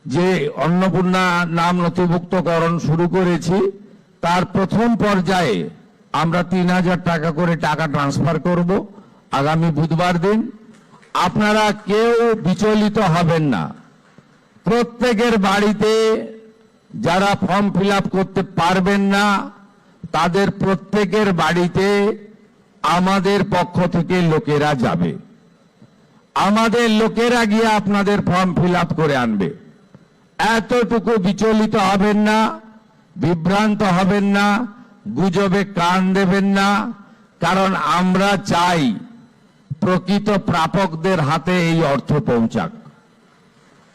যে অন্নপূর্ণা নাম নথিভুক্তকরণ শুরু করেছি, তার প্রথম পর্যায়ে আমরা 3,000 টাকা করে টাকা ট্রান্সফার করব আগামী বুধবার দিন। আপনারা কেউ বিচলিত হবেন না। প্রত্যেকের বাড়িতে যারা ফর্ম ফিল আপ করতে পারবেন না, তাদের প্রত্যেকের বাড়িতে আমাদের পক্ষ থেকে লোকেরা যাবে। আমাদের লোকেরা গিয়ে আপনাদের ফর্ম ফিল আপ করে আনবে। এতটুকু বিচলিত হবেন না, বিভ্রান্ত হবেন না, গুজবে কান দেবেন না। কারণ আমরা চাই প্রকৃত প্রাপকদের হাতে এই অর্থ পৌঁছাক।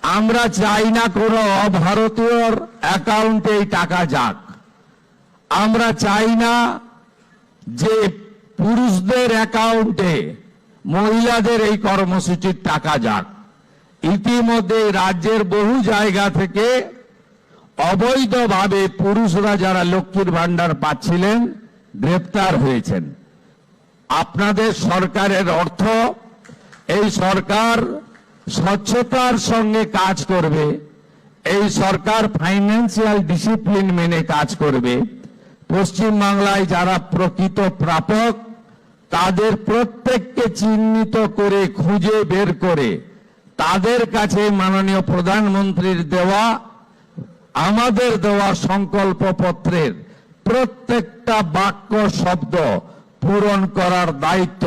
আমরা চাই না কোনো অভারতীয়র অ্যাকাউন্টে এই টাকা যাক। আমরা চাই না যে পুরুষদের অ্যাকাউন্টে মহিলাদের এই কর্মসূচির টাকা যাক। ইতিমধ্যে রাজ্যের বহু জায়গা থেকে অবৈধভাবে পুরুষরা যারা লক্ষ্মীর ভান্ডার পাচ্ছিলেন গ্রেপ্তার হয়েছেন। আপনাদের সরকারের অর্থ, এই সরকার স্বচ্ছতার সঙ্গে কাজ করবে, এই সরকার ফাইন্যান্সিয়াল ডিসিপ্লিন মেনে কাজ করবে। পশ্চিমবাংলায় যারা প্রকৃত প্রাপক তাদের প্রত্যেককে চিহ্নিত করে খুঁজে বের করে তাদের কাছে মাননীয় প্রধানমন্ত্রীর দেওয়া, আমাদের দেওয়া সংকল্পপত্রের প্রত্যেকটা বাক্য শব্দ পূরণ করার দায়িত্ব